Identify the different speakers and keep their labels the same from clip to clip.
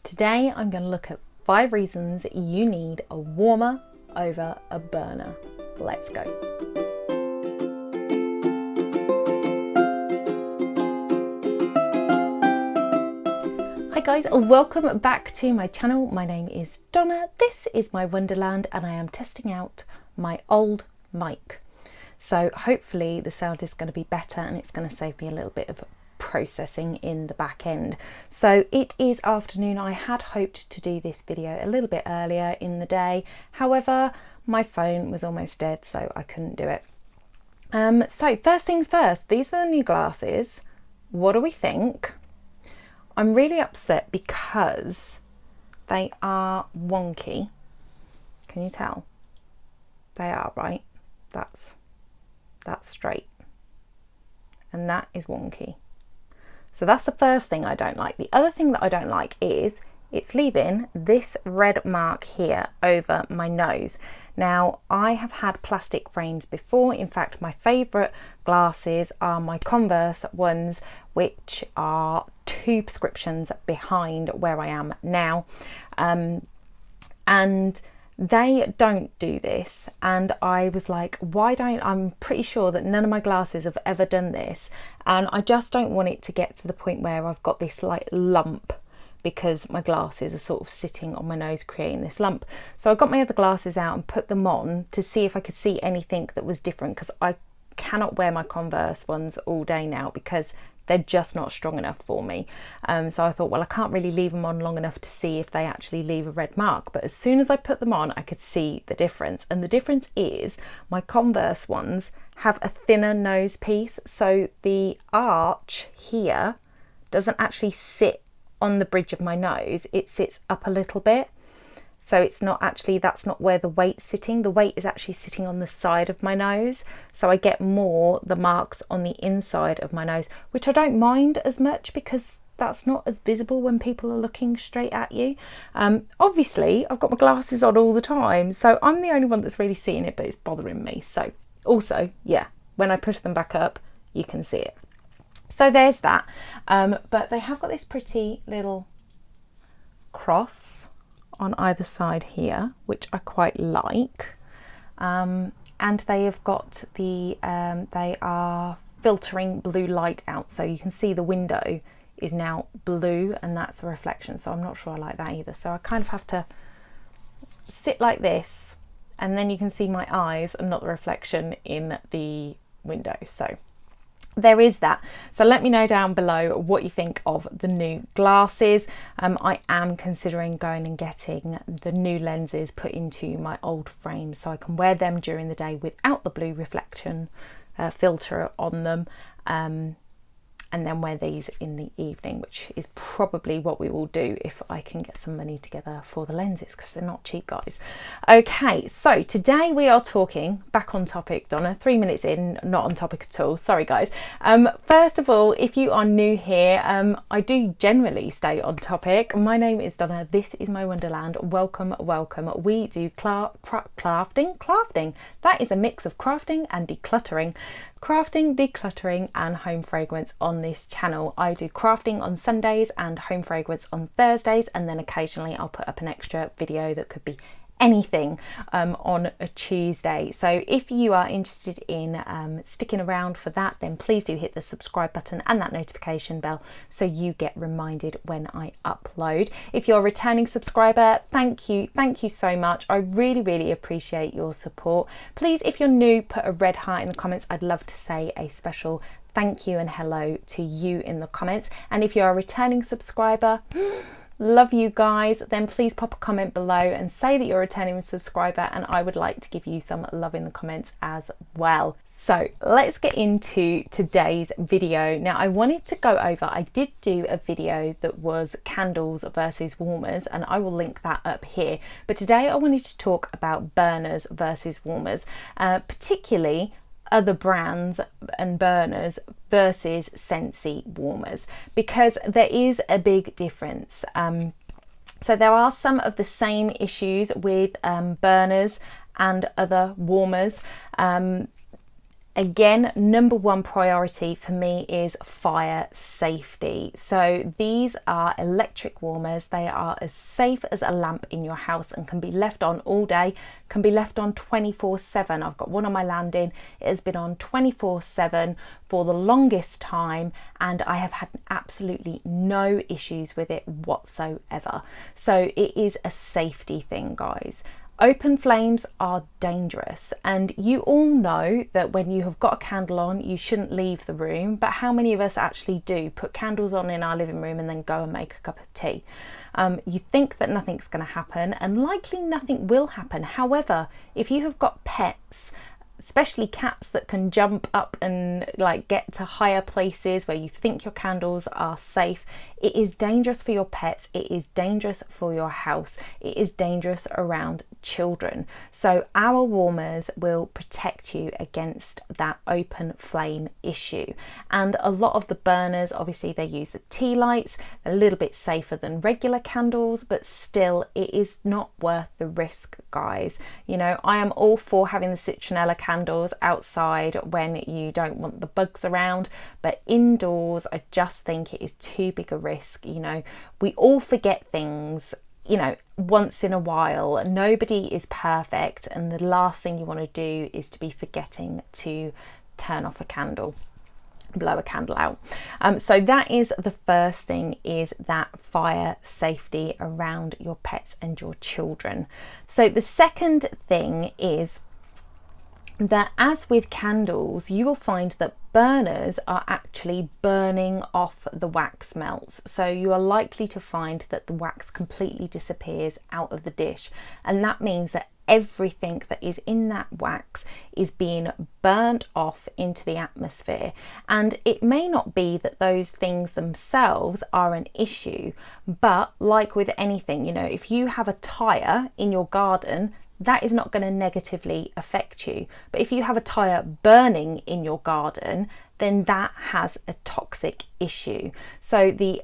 Speaker 1: Today I'm going to look at 5 reasons you need a warmer over a burner. Let's go. Hi guys, welcome back to my channel. My name is Donna, this is my Wonderland, and I am testing out my old mic. So hopefully the sound is going to be better and it's going to save me a little bit of processing in the back end. So it is afternoon. I had hoped to do this video a little bit earlier in the day, however my phone was almost dead, so I couldn't do it. So first things first, these are the new glasses. What do we think? I'm really upset because they are wonky. Can you tell? They are, right? That's straight and that is wonky. So that's the first thing I don't like. The other thing that I don't like is it's leaving this red mark here over my nose. Now, I have had plastic frames before. In fact, my favourite glasses are my Converse ones, which are 2 prescriptions behind where I am now. And they don't do this, and I was like, I'm pretty sure that none of my glasses have ever done this, and I just don't want it to get to the point where I've got this like lump because my glasses are sort of sitting on my nose creating this lump. So I got my other glasses out and put them on to see if I could see anything that was different, because I cannot wear my Converse ones all day now because they're just not strong enough for me. So I thought, well, I can't really leave them on long enough to see if they actually leave a red mark. But as soon as I put them on, I could see the difference. And the difference is my Converse ones have a thinner nose piece. So the arch here doesn't actually sit on the bridge of my nose. It sits up a little bit. So it's not actually, that's not where the weight's sitting. The weight is actually sitting on the side of my nose. So I get more the marks on the inside of my nose, which I don't mind as much because that's not as visible when people are looking straight at you. Obviously, I've got my glasses on all the time, so I'm the only one that's really seeing it, but it's bothering me. So also, yeah, when I push them back up, you can see it. So there's that. But they have got this pretty little cross on either side here, which I quite like, and they have got the they are filtering blue light out, so you can see the window is now blue and that's a reflection, so I'm not sure I like that either. So I kind of have to sit like this and then you can see my eyes and not the reflection in the window. So there is that. So let me know down below what you think of the new glasses. I am considering going and getting the new lenses put into my old frames so I can wear them during the day without the blue reflection filter on them, and then wear these in the evening, which is probably what we will do if I can get some money together for the lenses, because they're not cheap, guys. Okay, so today we are talking, back on topic, Donna, 3 minutes in, not on topic at all, sorry guys. First of all, if you are new here, I do generally stay on topic. My name is Donna, this is my Wonderland, welcome, welcome. We do crafting, that is a mix of crafting and decluttering. Crafting, decluttering and home fragrance on this channel. I do crafting on Sundays and home fragrance on Thursdays, and then occasionally I'll put up an extra video that could be anything on a Tuesday. So if you are interested in sticking around for that, then please do hit the subscribe button and that notification bell so you get reminded when I upload. If you're a returning subscriber, thank you so much. I really appreciate your support. Please, if you're new, put a red heart in the comments. I'd love to say a special thank you and hello to you in the comments. And if you're a returning subscriber, love you guys, then please pop a comment below and say that you're a returning subscriber, and I would like to give you some love in the comments as well. So let's get into today's video. Now, I wanted to go over, I did do a video that was candles versus warmers, and I will link that up here. But today I wanted to talk about burners versus warmers, particularly other brands and burners versus Scentsy Warmers, because there is a big difference. So there are some of the same issues with burners and other warmers. Again, number one priority for me is fire safety. So these are electric warmers. They are as safe as a lamp in your house and can be left on all day, can be left on 24/7. I've got one on my landing. It has been on 24/7 for the longest time, and I have had absolutely no issues with it whatsoever. So it is a safety thing, guys. Open flames are dangerous, and you all know that when you have got a candle on, you shouldn't leave the room, but how many of us actually do put candles on in our living room and then go and make a cup of tea? You think that nothing's going to happen, and likely nothing will happen. However, if you have got pets, especially cats that can jump up and like get to higher places where you think your candles are safe, it is dangerous for your pets, it is dangerous for your house, it is dangerous around children. So our warmers will protect you against that open flame issue. And a lot of the burners, obviously they use the tea lights, a little bit safer than regular candles, but still it is not worth the risk, guys. You know, I am all for having the citronella candles outside when you don't want the bugs around, but indoors I just think it is too big a risk. You know, we all forget things, you know, once in a while. Nobody is perfect, and the last thing you want to do is to be forgetting to turn off a candle, blow a candle out. So that is the first thing, is that fire safety around your pets and your children. So the second thing is that, as with candles, you will find that burners are actually burning off the wax melts. So you are likely to find that the wax completely disappears out of the dish, and that means that everything that is in that wax is being burnt off into the atmosphere. And it may not be that those things themselves are an issue, but like with anything, you know, if you have a tyre in your garden, that is not going to negatively affect you. But if you have a tyre burning in your garden, then that has a toxic issue. So the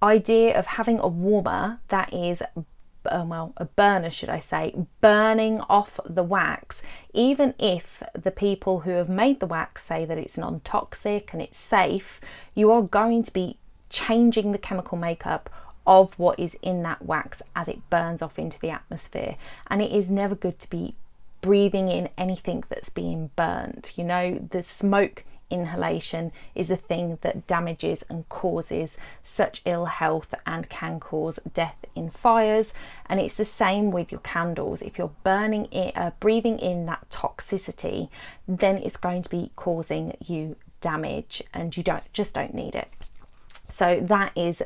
Speaker 1: idea of having a warmer that is a burner, should I say, burning off the wax, even if the people who have made the wax say that it's non-toxic and it's safe, you are going to be changing the chemical makeup of what is in that wax as it burns off into the atmosphere. And it is never good to be breathing in anything that's being burnt. You know, the smoke inhalation is a thing that damages and causes such ill health and can cause death in fires. And it's the same with your candles. If you're burning it, breathing in that toxicity, then it's going to be causing you damage, and you don't need it. So that is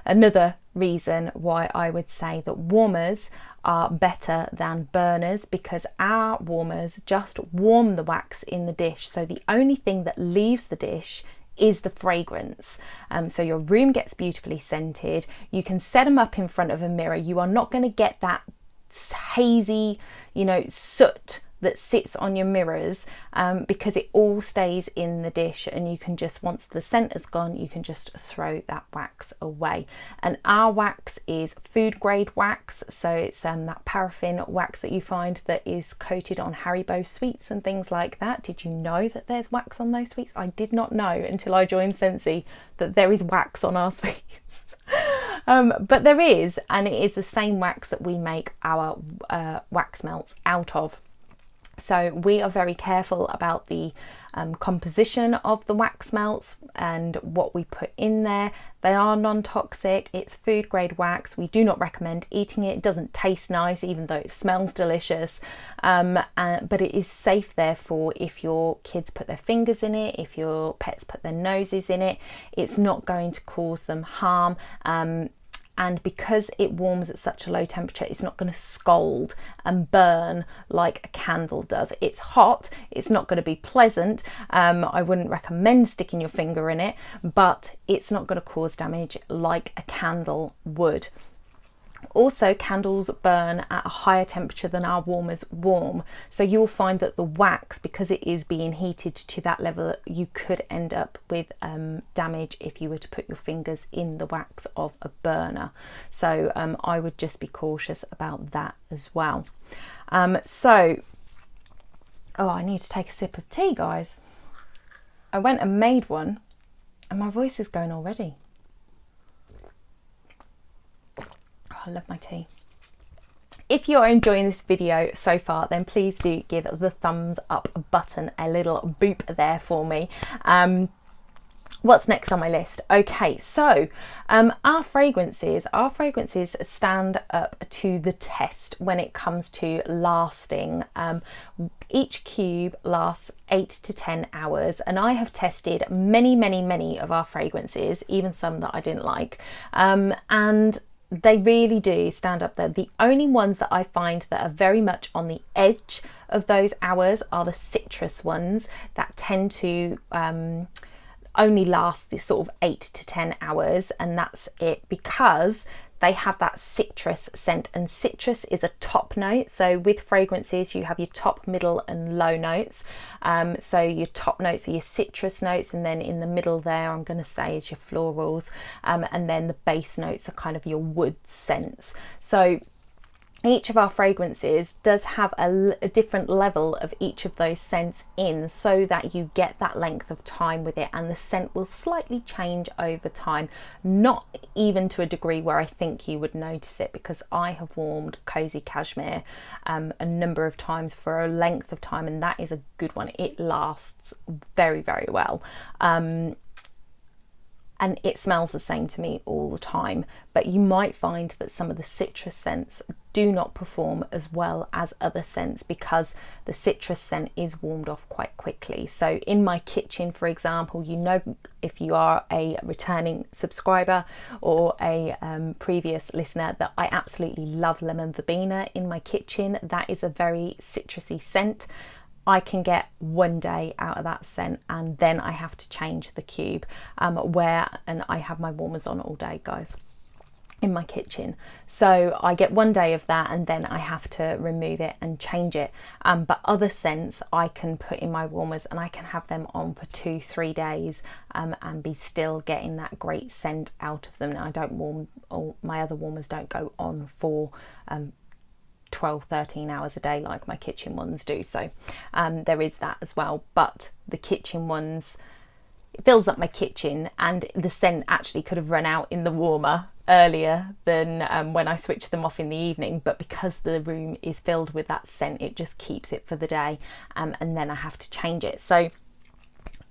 Speaker 1: another reason why I would say that warmers are better than burners, because our warmers just warm the wax in the dish. So the only thing that leaves the dish is the fragrance. So your room gets beautifully scented. You can set them up in front of a mirror. You are not going to get that hazy, you know, soot that sits on your mirrors, because it all stays in the dish, and you can just, once the scent is gone, you can just throw that wax away. And our wax is food grade wax, so it's that paraffin wax that you find that is coated on Haribo sweets and things like that. Did you know that there's wax on those sweets? I did not know until I joined Scentsy that there is wax on our sweets. But there is, and it is the same wax that we make our wax melts out of. So we are very careful about the composition of the wax melts and what we put in there. They are non-toxic, it's food grade wax. We do not recommend eating it. It doesn't taste nice, even though it smells delicious, but it is safe. Therefore, if your kids put their fingers in it, if your pets put their noses in it, it's not going to cause them harm. And because it warms at such a low temperature, it's not going to scald and burn like a candle does. It's hot, it's not going to be pleasant. I wouldn't recommend sticking your finger in it, but it's not going to cause damage like a candle would. Also, candles burn at a higher temperature than our warmers warm, so you'll find that the wax, because it is being heated to that level, you could end up with damage if you were to put your fingers in the wax of a burner. So I would just be cautious about that as well. So Oh, I need to take a sip of tea, guys. I went and made one and my voice is going already. Oh, I love my tea. If you're enjoying this video so far, then please do give the thumbs up button a little boop there for me. What's next on my list? Okay, so our fragrances stand up to the test when it comes to lasting. Each cube lasts 8 to 10 hours, and I have tested many of our fragrances, even some that I didn't like, and they really do stand up there. The only ones that I find that are very much on the edge of those hours are the citrus ones that tend to only last this sort of 8 to 10 hours, and that's it, because they have that citrus scent, and citrus is a top note. So with fragrances you have your top, middle and low notes. So your top notes are your citrus notes, and then in the middle there I'm going to say is your florals, and then the base notes are kind of your wood scents. So each of our fragrances does have a different level of each of those scents in, so that you get that length of time with it, and the scent will slightly change over time, not even to a degree where I think you would notice it, because I have warmed Cozy Cashmere a number of times for a length of time, and that is a good one. It lasts very well. And it smells the same to me all the time, but you might find that some of the citrus scents do not perform as well as other scents, because the citrus scent is warmed off quite quickly. So in my kitchen, for example, you know, if you are a returning subscriber or a previous listener, that I absolutely love lemon verbena in my kitchen. That is a very citrusy scent. I can get one day out of that scent, and then I have to change the cube, and I have my warmers on all day, guys, in my kitchen. So I get one day of that, and then I have to remove it and change it. But other scents I can put in my warmers, and I can have them on for 2-3 days, and be still getting that great scent out of them. Now, I don't warm, or my other warmers don't go on for 12-13 hours a day like my kitchen ones do, so there is that as well. But the kitchen ones, it fills up my kitchen, and the scent actually could have run out in the warmer earlier than when I switch them off in the evening, but because the room is filled with that scent, it just keeps it for the day, and then I have to change it. So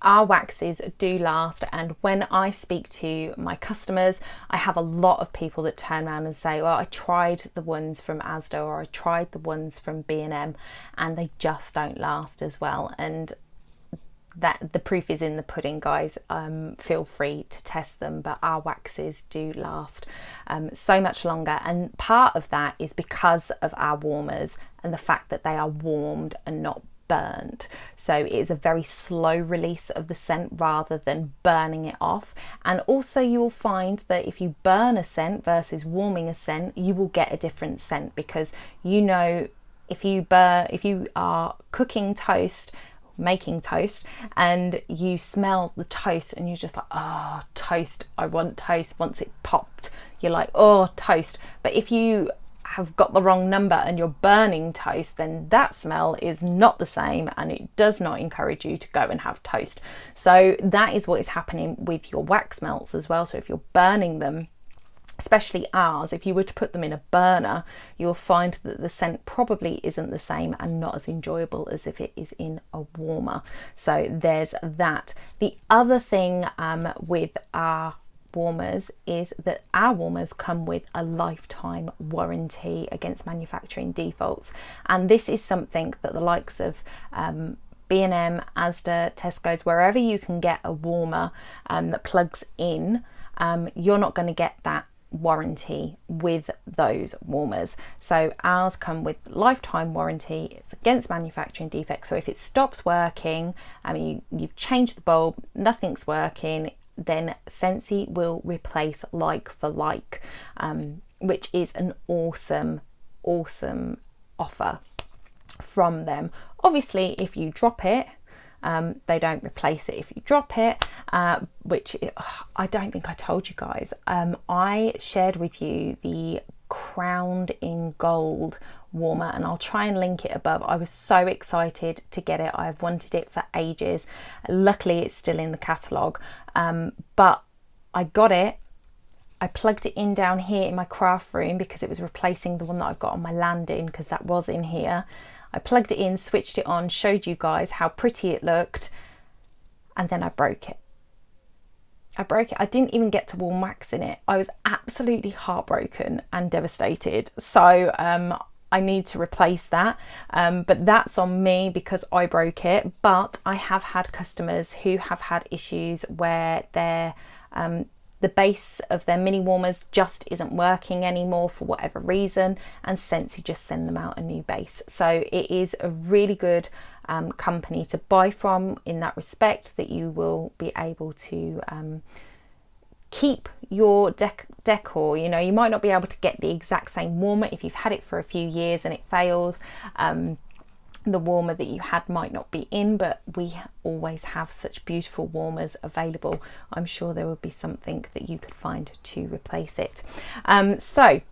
Speaker 1: our waxes do last, and when I speak to my customers, I have a lot of people that turn around and say, well, I tried the ones from Asda, or I tried the ones from B&M, and they just don't last as well. And that the proof is in the pudding, guys. Feel free to test them, but our waxes do last so much longer, and part of that is because of our warmers and the fact that they are warmed and not burnt. So it is a very slow release of the scent rather than burning it off. And also you will find that if you burn a scent versus warming a scent, you will get a different scent, because you know, if you are cooking toast, making toast, and you smell the toast and you're just like, oh, toast, I want toast. Once it popped, you're like, oh, toast. But if you have got the wrong number and you're burning toast, then that smell is not the same, and it does not encourage you to go and have toast. So that is what is happening with your wax melts as well. So if you're burning them, especially ours, if you were to put them in a burner, you'll find that the scent probably isn't the same and not as enjoyable as if it is in a warmer. So there's that. The other thing with our warmers is that our warmers come with a lifetime warranty against manufacturing defaults, and this is something that the likes of B&M, Asda, Tesco's, wherever you can get a warmer that plugs in, you're not going to get that warranty with those warmers. So ours come with lifetime warranty. It's against manufacturing defects. So if it stops working, you've changed the bulb, nothing's working, then Scentsy will replace like for like, which is an awesome offer from them. Obviously, if you drop it, they don't replace it if you drop it, which I don't think I told you guys. I shared with you the crowned in gold warmer, and I'll try and link it above. I was so excited to get it. I've wanted it for ages. Luckily it's still in the catalogue, but I got it. I plugged it in down here in my craft room because it was replacing the one that I've got on my landing, because that was in here. I plugged it in, switched it on, showed you guys how pretty it looked, and then I broke it. I didn't even get to warm wax in it. I was absolutely heartbroken and devastated. So I need to replace that, but that's on me because I broke it. But I have had customers who have had issues where their the base of their mini warmers just isn't working anymore for whatever reason, and Scentsy just send them out a new base. So it is a really good company to buy from in that respect, that you will be able to keep your decor. You know, you might not be able to get the exact same warmer if you've had it for a few years and it fails. The warmer that you had might not be in, but we always have such beautiful warmers available. I'm sure there would be something that you could find to replace it. So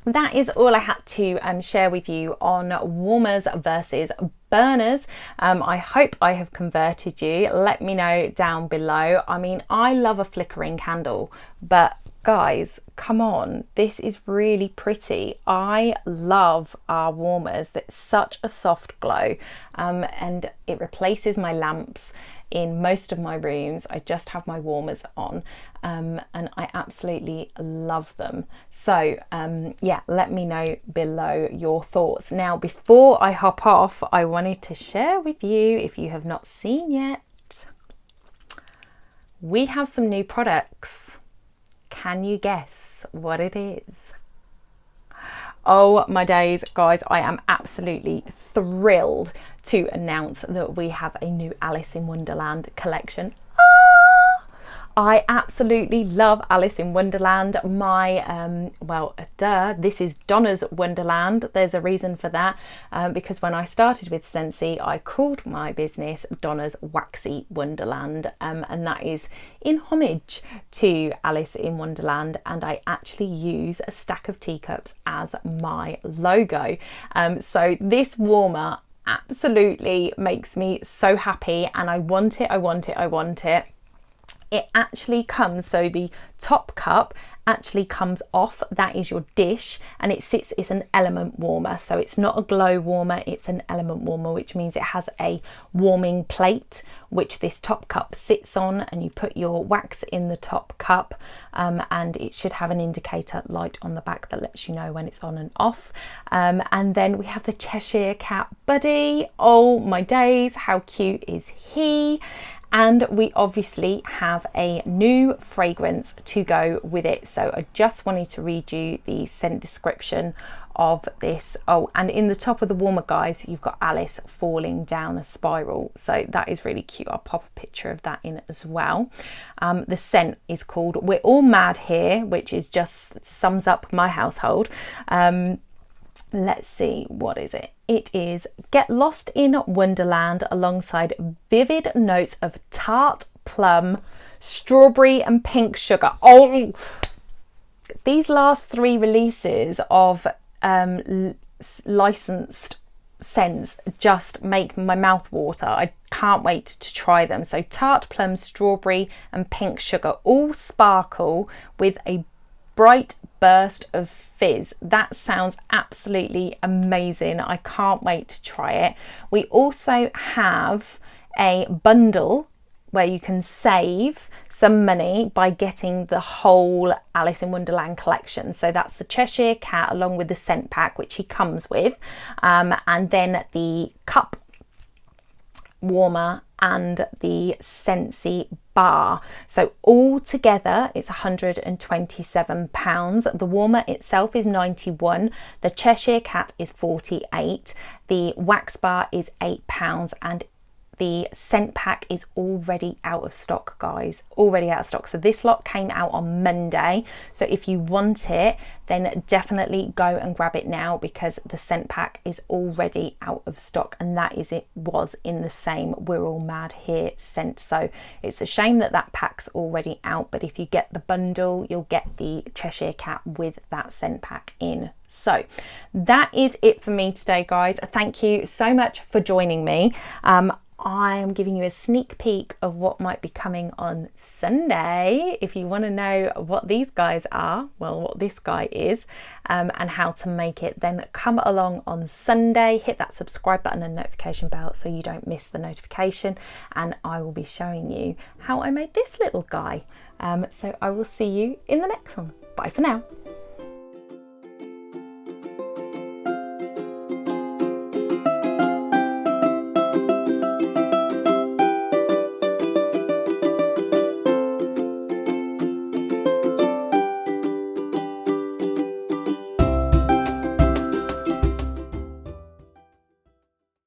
Speaker 1: that is all I had to share with you on warmers versus burners. I hope I have converted you. Let me know down below. I mean, I love a flickering candle, but guys, come on, this is really pretty. I love our warmers. That's such a soft glow, and it replaces my lamps in most of my rooms. I just have my warmers on, and I absolutely love them. So yeah, let me know below your thoughts. Now, before I hop off, I wanted to share with you, if you have not seen yet, we have some new products. Can you guess what it is? Oh my days, guys, I am absolutely thrilled to announce that we have a new Alice in Wonderland collection. I absolutely love Alice in Wonderland. My, this is Donna's Wonderland. There's a reason for that, because when I started with Scentsy, I called my business Donna's Waxy Wonderland, and that is in homage to Alice in Wonderland, and I actually use a stack of teacups as my logo. So this warmer absolutely makes me so happy, and I want it. It actually comes, so the top cup actually comes off, that is your dish, and it's an element warmer. So it's not a glow warmer, it's an element warmer, which means it has a warming plate which this top cup sits on, and you put your wax in the top cup, and it should have an indicator light on the back that lets you know when it's on and off. And then we have the Cheshire Cat Buddy. Oh my days, how cute is he? And we obviously have a new fragrance to go with it. So I just wanted to read you the scent description of this. Oh, and in the top of the warmer, guys, you've got Alice falling down a spiral. So that is really cute. I'll pop a picture of that in as well. The scent is called We're All Mad Here, which is just sums up my household. Let's see, what is it? It is Get Lost in Wonderland, alongside vivid notes of tart, plum, strawberry and pink sugar. Oh, these last three releases of licensed scents just make my mouth water. I can't wait to try them. So tart, plum, strawberry and pink sugar all sparkle with a bright burst of fizz. That sounds absolutely amazing. I can't wait to try it. We also have a bundle where you can save some money by getting the whole Alice in Wonderland collection. So that's the Cheshire Cat along with the scent pack, which he comes with, and then the cup warmer and the Scentsy bar. So all together it's £127. The warmer itself is £91. The Cheshire Cat is £48. The wax bar is £8, and the scent pack is already out of stock, guys, already out of stock. So this lot came out on Monday, so if you want it, then definitely go and grab it now, because the scent pack is already out of stock, and that is it was in the same We're All Mad Here scent. So it's a shame that that pack's already out, but if you get the bundle, you'll get the Cheshire Cat with that scent pack in. So that is it for me today, guys. Thank you so much for joining me. I am giving you a sneak peek of what might be coming on Sunday. If you want to know what these guys are, well, what this guy is, and how to make it, then come along on Sunday, hit that subscribe button and notification bell so you don't miss the notification, and I will be showing you how I made this little guy. So I will see you in the next one. Bye for now.